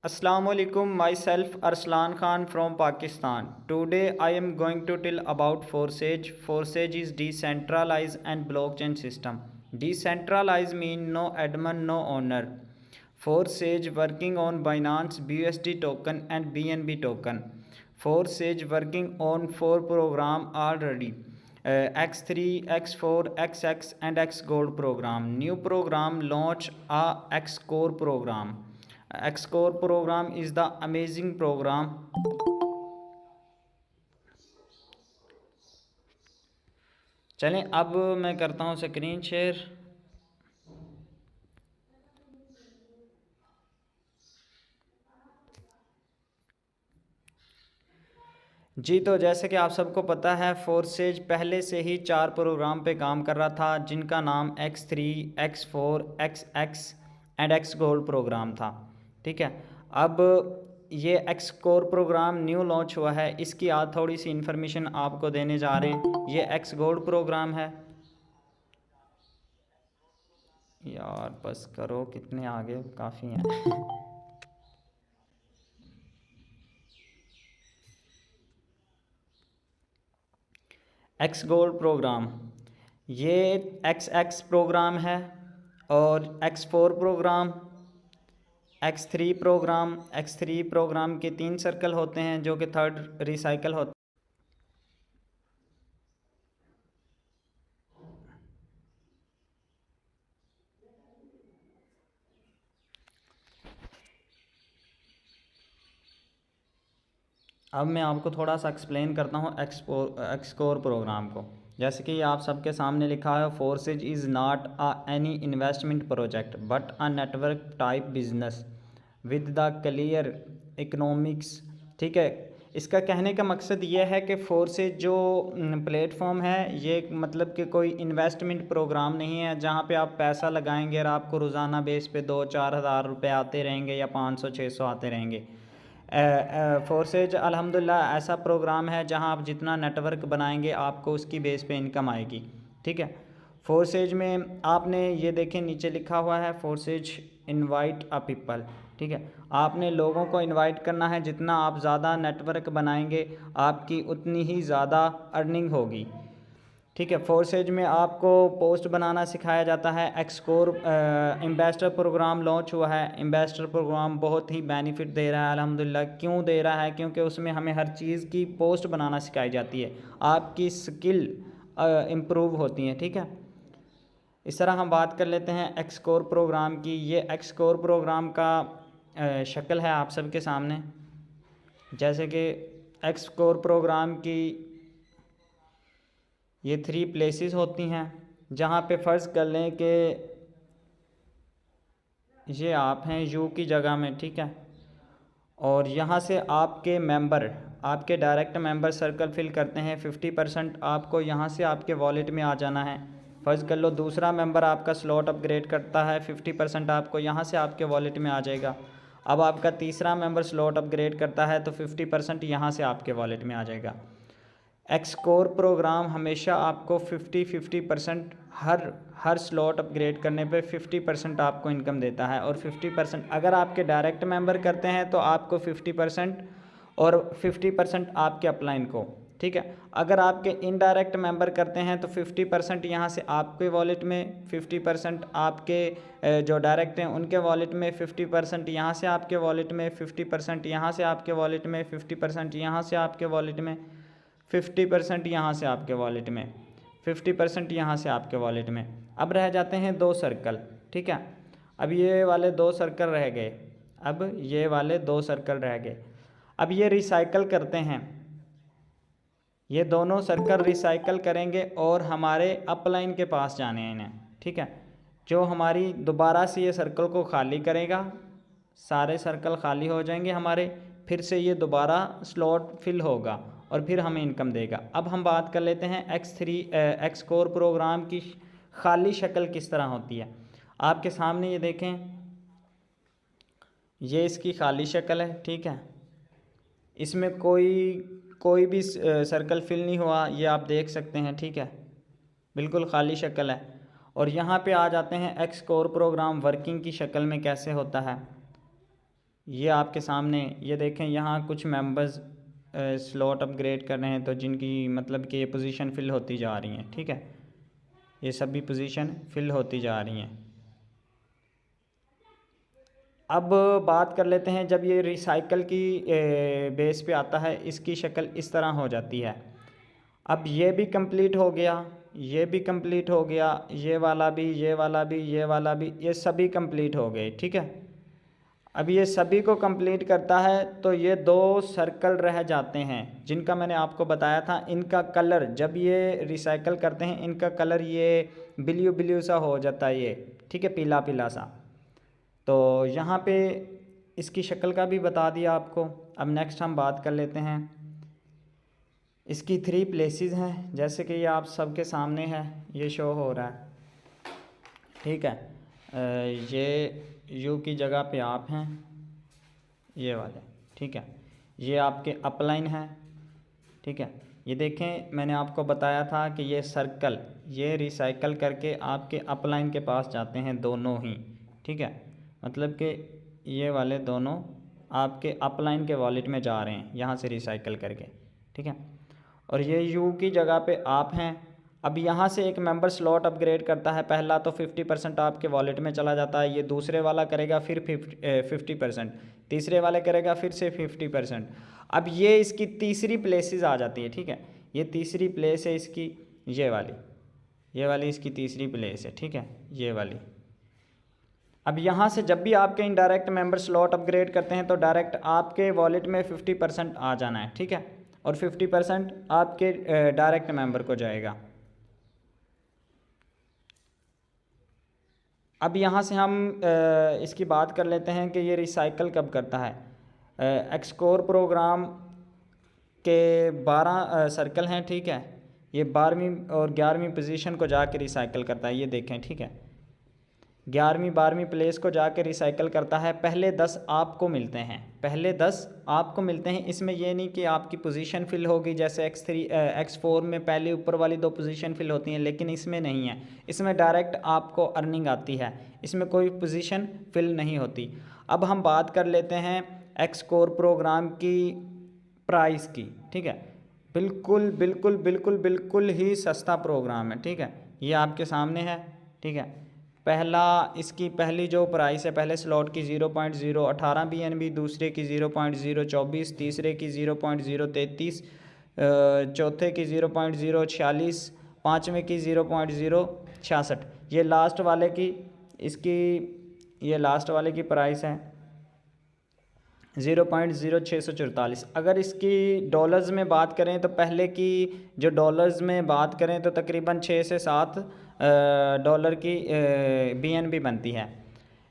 Assalamu alaikum, myself Arslan Khan from Pakistan. Today I am going to tell about Forsage. Forsage is decentralized and blockchain system. Decentralized means no admin, no owner. Forsage working on Binance BUSD token and BNB token. Forsage working on 4 program already. X3, X4, XX and X Gold program. New program launch a X Core program. Xcore program is the amazing program. चलें अब मैं करता हूँ screen share. जी तो जैसे कि आप सबको पता है फोर्सेज पहले से ही 4 प्रोग्राम पे काम कर रहा था जिनका नाम X3, X4, XX and X gold program था। ठीक है, अब ये X core program new launch हुआ है, इसकी आज थोड़ी सी इन्फॉर्मेशन आपको देने जा रहे हैं। ये X गोल्ड प्रोग्राम है। यार बस करो, कितने आगे काफ़ी हैं। एक्स गोल्ड प्रोग्राम ये XX प्रोग्राम है और X4 प्रोग्राम, X3 प्रोग्राम के 3 सर्कल होते हैं जो कि थर्ड रिसाइकल होते हैं। अब मैं आपको थोड़ा सा एक्सप्लेन करता हूँ एक्सकोर प्रोग्राम को। जैसे कि आप सबके सामने लिखा है, forces is not any investment project but a network type business with the clear economics. ठीक है, इसका कहने का मकसद ये है कि फोर्सेज जो प्लेटफॉर्म है ये मतलब कि कोई इन्वेस्टमेंट प्रोग्राम नहीं है जहाँ पे आप पैसा लगाएंगे और आपको रोज़ाना बेस पे 2-4 हज़ार रुपये आते रहेंगे या 500-600 आते रहेंगे। फोर्सेज अल्हम्दुलिल्लाह ऐसा प्रोग्राम है जहां आप जितना नेटवर्क बनाएंगे आपको उसकी बेस पे इनकम आएगी। ठीक है, फोर्सेज में आपने ये देखें नीचे लिखा हुआ है फोर्सेज इनवाइट अ पीपल। ठीक है, आपने लोगों को इनवाइट करना है, जितना आप ज़्यादा नेटवर्क बनाएंगे आपकी उतनी ही ज़्यादा अर्निंग होगी। ठीक है, फोर्सेज में आपको पोस्ट बनाना सिखाया जाता है। एक्सकोर एम्बेसडर प्रोग्राम लॉन्च हुआ है। एम्बेसडर प्रोग्राम बहुत ही बेनिफिट दे रहा है अल्हम्दुलिल्लाह। क्यों दे रहा है? क्योंकि उसमें हमें हर चीज़ की पोस्ट बनाना सिखाई जाती है, आपकी स्किल इम्प्रूव होती हैं। ठीक है, इस तरह हम बात कर लेते हैं एक्सकोर प्रोग्राम की। ये एक्सकोर प्रोग्राम का शक्ल है आप सबके सामने। जैसे कि एक्सकोर प्रोग्राम की ये 3 प्लेसेस होती हैं जहाँ पे फ़र्ज़ कर लें कि ये आप हैं यू की जगह में। ठीक है, और यहाँ से आपके मेंबर, आपके डायरेक्ट मेंबर सर्कल फिल करते हैं। 50% आपको यहाँ से आपके वॉलेट में आ जाना है। फ़र्ज़ कर लो दूसरा मेंबर आपका स्लॉट अपग्रेड करता है, 50% आपको यहाँ से आपके वॉलेट में आ जाएगा। अब आपका तीसरा मेंबर स्लॉट अपग्रेड करता है तो 50% यहाँ से आपके वॉलेट में आ जाएगा। एक्सकोर प्रोग्राम हमेशा आपको 50% हर स्लॉट अपग्रेड करने पे 50% आपको इनकम देता है। और 50% अगर आपके डायरेक्ट मेंबर करते हैं तो आपको 50% और 50% आपके अपलाइन को। ठीक है, अगर आपके इनडायरेक्ट मेंबर करते हैं तो 50% यहाँ से आपके वॉलेट में, 50% आपके जो डायरेक्ट हैं उनके वॉलेट में, 50% यहाँ से आपके वॉलेट में, 50% यहाँ से आपके वॉलेट में, 50% यहाँ से आपके वॉलेट में, 50% यहाँ से आपके वॉलेट में, 50% यहाँ से आपके वॉलेट में। अब रह जाते हैं 2 सर्कल। ठीक है, अब ये वाले 2 सर्कल रह गए। अब ये वाले 2 सर्कल रह गए। अब ये रिसाइकल करते हैं, ये दोनों सर्कल रिसाइकल करेंगे और हमारे अपलाइन के पास जाने हैं इन्हें। ठीक है, जो हमारी दोबारा से ये सर्कल को खाली करेगा, सारे सर्कल खाली हो जाएंगे हमारे, फिर से ये दोबारा स्लॉट फिल होगा और फिर हमें इनकम देगा। अब हम बात कर लेते हैं एक्सकोर प्रोग्राम की खाली शक्ल किस तरह होती है। आपके सामने ये देखें, ये इसकी खाली शक्ल है। ठीक है, इसमें कोई भी सर्कल फिल नहीं हुआ, ये आप देख सकते हैं। ठीक है, बिल्कुल खाली शक्ल है। और यहाँ पे आ जाते हैं एक्सकोर प्रोग्राम वर्किंग की शक्ल में कैसे होता है। ये आपके सामने ये देखें, यहाँ कुछ मेंबर्स स्लॉट अपग्रेड कर रहे हैं, तो जिनकी मतलब कि ये पोजीशन फिल होती जा रही हैं, ठीक है, ये सभी पोजीशन फिल होती जा रही हैं। अब बात कर लेते हैं, जब ये रिसाइकल की बेस पे आता है, इसकी शक्ल इस तरह हो जाती है। अब ये भी कंप्लीट हो गया, ये भी कंप्लीट हो गया, ये वाला भी, ये वाला भी, ये वाला भी, ये सभी कंप्लीट हो गए, ठीक है। अब ये सभी को कंप्लीट करता है तो ये दो सर्कल रह जाते हैं, जिनका मैंने आपको बताया था। इनका कलर जब ये रिसाइकल करते हैं, इनका कलर ये ब्लू ब्लू सा हो जाता है, ये ठीक है, पीला पीला सा। तो यहाँ पे इसकी शक्ल का भी बता दिया आपको। अब नेक्स्ट हम बात कर लेते हैं, इसकी 3 प्लेसेस हैं, जैसे कि ये आप सबके सामने है, ये शो हो रहा है, ठीक है। ये यू की जगह पे आप हैं, ये वाले, ठीक है। ये आपके अपलाइन है, ठीक है। ये देखें, मैंने आपको बताया था कि ये सर्कल ये रिसाइकल करके आपके अपलाइन के पास जाते हैं दोनों ही, ठीक है। मतलब कि ये वाले दोनों आपके अपलाइन के वॉलेट में जा रहे हैं यहाँ से रिसाइकल करके, ठीक है। और ये यू की जगह पे आप हैं। अब यहाँ से एक मेंबर स्लॉट अपग्रेड करता है, पहला तो 50% आपके वॉलेट में चला जाता है, ये दूसरे वाला करेगा फिर 50%, तीसरे वाले करेगा फिर से 50%। अब ये इसकी तीसरी प्लेसेस आ जाती है, ठीक है। ये तीसरी प्लेस है इसकी, ये वाली इसकी तीसरी प्लेस है, ठीक है, ये वाली। अब यहाँ से जब भी आपके इनडायरेक्ट मेंबर स्लॉट अपग्रेड करते हैं तो डायरेक्ट आपके वॉलेट में 50% आ जाना है, ठीक है, और 50% आपके डायरेक्ट मेंबर को जाएगा। अब यहाँ से हम इसकी बात कर लेते हैं कि ये रिसाइकल कब करता है। एक्सकोर प्रोग्राम के 12 सर्कल हैं, ठीक है। ये 12वीं और 11वीं पोजीशन को जाके रिसाइकल करता है, ये देखें, ठीक है। 11वीं 12वीं प्लेस को जाके रिसाइकल करता है। पहले 10 आपको मिलते हैं, पहले 10 आपको मिलते हैं। इसमें यह नहीं कि आपकी पोजीशन फिल होगी, जैसे X3 X4 में पहले ऊपर वाली 2 पोजीशन फिल होती हैं, लेकिन इसमें नहीं है। इसमें डायरेक्ट आपको अर्निंग आती है, इसमें कोई पोजीशन फिल नहीं होती। अब हम बात कर लेते हैं एक्सकोर प्रोग्राम की प्राइस की, ठीक है। बिल्कुल बिल्कुल बिल्कुल बिल्कुल ही सस्ता प्रोग्राम है, ठीक है। ये आपके सामने है, ठीक है। इसकी पहली जो प्राइस है, पहले स्लॉट की 0.018 BNB, दूसरे की 0.024, तीसरे की 0.033, चौथे की 0.046, पाँचवें की 0.066। ये लास्ट वाले की प्राइस है 0.0644। अगर इसकी डॉलर्स में बात करें तो पहले की जो डॉलर्स में बात करें तो तकरीबन 6 से 7 डॉलर की BNB बनती है।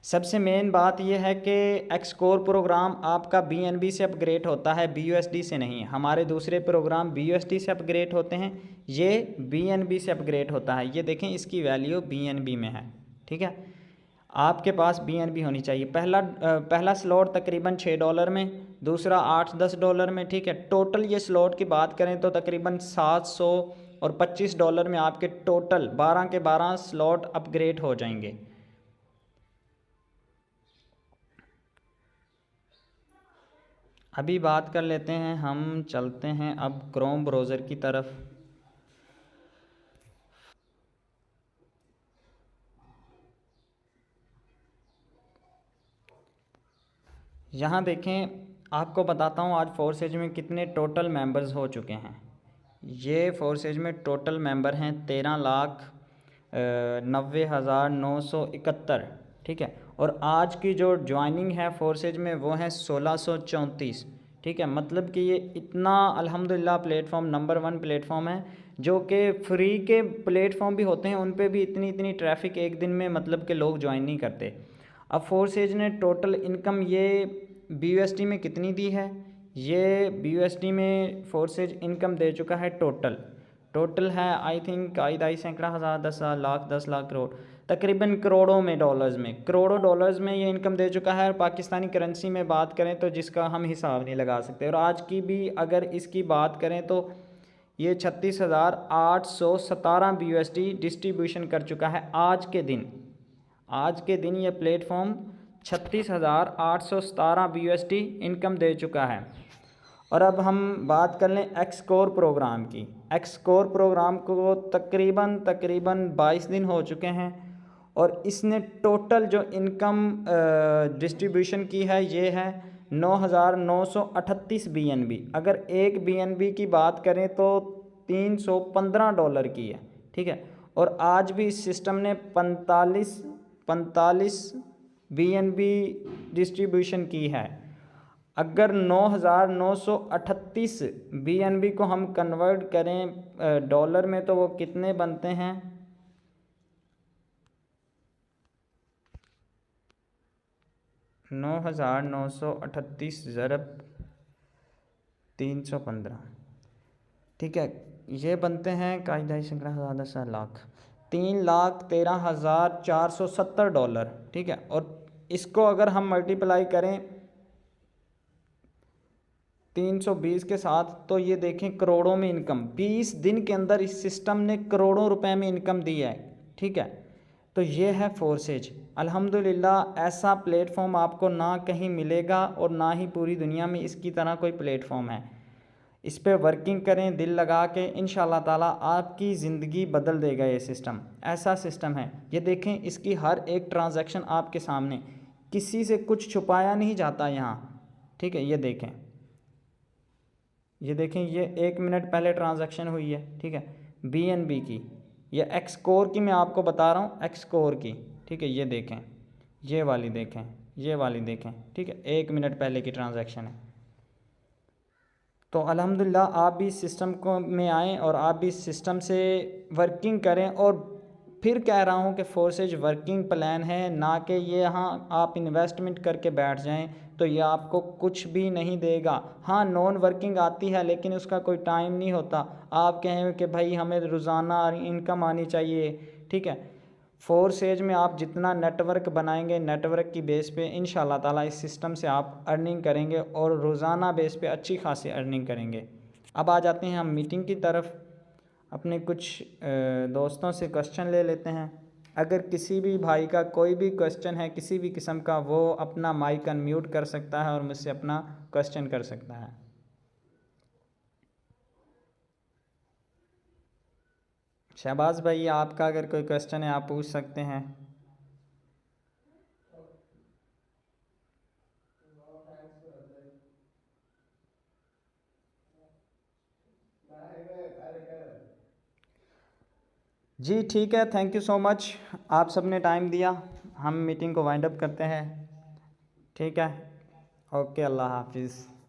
सबसे मेन बात यह है कि एक्सकोर प्रोग्राम आपका BNB से अपग्रेड होता है, BUSD से नहीं। हमारे दूसरे प्रोग्राम BUSD से अपग्रेड होते हैं, ये BNB से अपग्रेड होता है। ये देखें, इसकी वैल्यू BNB में है, ठीक है। आपके पास BNB होनी चाहिए। पहला स्लॉट तकरीबन $6 में, दूसरा $8-10 में, ठीक है। टोटल ये स्लॉट की बात करें तो तकरीबन $725 में आपके टोटल 12 के 12 स्लॉट अपग्रेड हो जाएंगे। अभी बात कर लेते हैं, हम चलते हैं अब क्रोम ब्राउज़र की तरफ। यहाँ देखें, आपको बताता हूँ आज फोर्सेज में कितने टोटल मेंबर्स हो चुके हैं। ये फोर्सेज में टोटल मेंबर हैं 13,90,971, ठीक है। और आज की जो ज्वाइनिंग है फोर्सेज में वो है 1634, ठीक है। मतलब कि ये इतना अल्हम्दुलिल्लाह प्लेटफॉर्म नंबर 1 प्लेटफॉर्म है। जो कि फ्री के प्लेटफॉर्म भी होते हैं, उन पे भी इतनी ट्रैफिक एक दिन में मतलब कि लोग ज्वाइन नहीं करते। अब फोर्सेज ने टोटल इनकम ये BUSD में कितनी दी है, ये BUSD में फोर्सेज इनकम दे चुका है। टोटल है आई थिंक आई सैकड़ा हज़ार 10 लाख करोड़, तकरीबन करोड़ों में डॉलर्स में, करोड़ों डॉलर्स में ये इनकम दे चुका है। और पाकिस्तानी करेंसी में बात करें तो जिसका हम हिसाब नहीं लगा सकते। और आज की भी अगर इसकी बात करें तो ये 36,817 BUSD डिस्ट्रीब्यूशन कर चुका है आज के दिन। ये प्लेटफॉर्म 36,817 BUSD इनकम दे चुका है। और अब हम बात कर लें एक्सकोर प्रोग्राम की। एक्सकोर प्रोग्राम को तकरीबन 22 दिन हो चुके हैं और इसने टोटल जो इनकम डिस्ट्रीब्यूशन की है ये है 9,938 BNB। अगर एक BNB की बात करें तो $315 की है, ठीक है। और आज भी इस सिस्टम ने 45 BNB डिस्ट्रीब्यूशन की है। अगर 9,938 BNB को हम कन्वर्ट करें डॉलर में तो वो कितने बनते हैं? 9,938 ज़रब 315, ठीक है। ये बनते हैं कायदा संग्रह लाख $3,13,470, ठीक है। और इसको अगर हम मल्टीप्लाई करें 320 के साथ तो ये देखें करोड़ों में इनकम 20 दिन के अंदर इस सिस्टम ने करोड़ों रुपए में इनकम दी है, ठीक है। तो ये है फोर्सेज। अल्हम्दुलिल्लाह ऐसा प्लेटफॉर्म आपको ना कहीं मिलेगा और ना ही पूरी दुनिया में इसकी तरह कोई प्लेटफॉर्म है। इस पे वर्किंग करें दिल लगा के, इंशाल्लाह ताला आपकी ज़िंदगी बदल देगा ये सिस्टम। ऐसा सिस्टम है, ये देखें इसकी हर एक ट्रांजैक्शन आपके सामने, किसी से कुछ छुपाया नहीं जाता यहाँ, ठीक है। ये देखें ये 1 मिनट पहले ट्रांजैक्शन हुई है, ठीक है, BNB की। ये एक्सकोर की मैं आपको बता रहा हूँ, एक्सकोर की, ठीक है। ये देखें, ये वाली देखें, ये वाली देखें, ठीक है, 1 मिनट पहले की ट्रांजैक्शन है। तो अल्हम्दुलिल्लाह आप भी इस सिस्टम को में आएँ और आप भी इस सिस्टम से वर्किंग करें। और फिर कह रहा हूँ कि फोर्सेज वर्किंग प्लान है, ना कि ये यहाँ आप इन्वेस्टमेंट करके बैठ जाएं तो ये आपको कुछ भी नहीं देगा। हाँ नॉन वर्किंग आती है लेकिन उसका कोई टाइम नहीं होता। आप कहें कि भाई हमें रोज़ाना इनकम आनी चाहिए, ठीक है। फोर्सेज में आप जितना नेटवर्क बनाएंगे, नेटवर्क की बेस पे इंशाल्लाह ताला इस सिस्टम से आप अर्निंग करेंगे और रोज़ाना बेस पे अच्छी खासी अर्निंग करेंगे। अब आ जाते हैं हम मीटिंग की तरफ। अपने कुछ दोस्तों से क्वेश्चन ले लेते हैं। अगर किसी भी भाई का कोई भी क्वेश्चन है किसी भी किस्म का, वो अपना माइक अनम्यूट कर सकता है और मुझसे अपना क्वेश्चन कर सकता है। शहबाज भाई आपका अगर कोई क्वेश्चन है आप पूछ सकते हैं। जी ठीक है, थैंक यू सो मच, आप सब ने टाइम दिया। हम मीटिंग को वाइंड अप करते हैं, ठीक है। ओके, अल्लाह हाफिज़।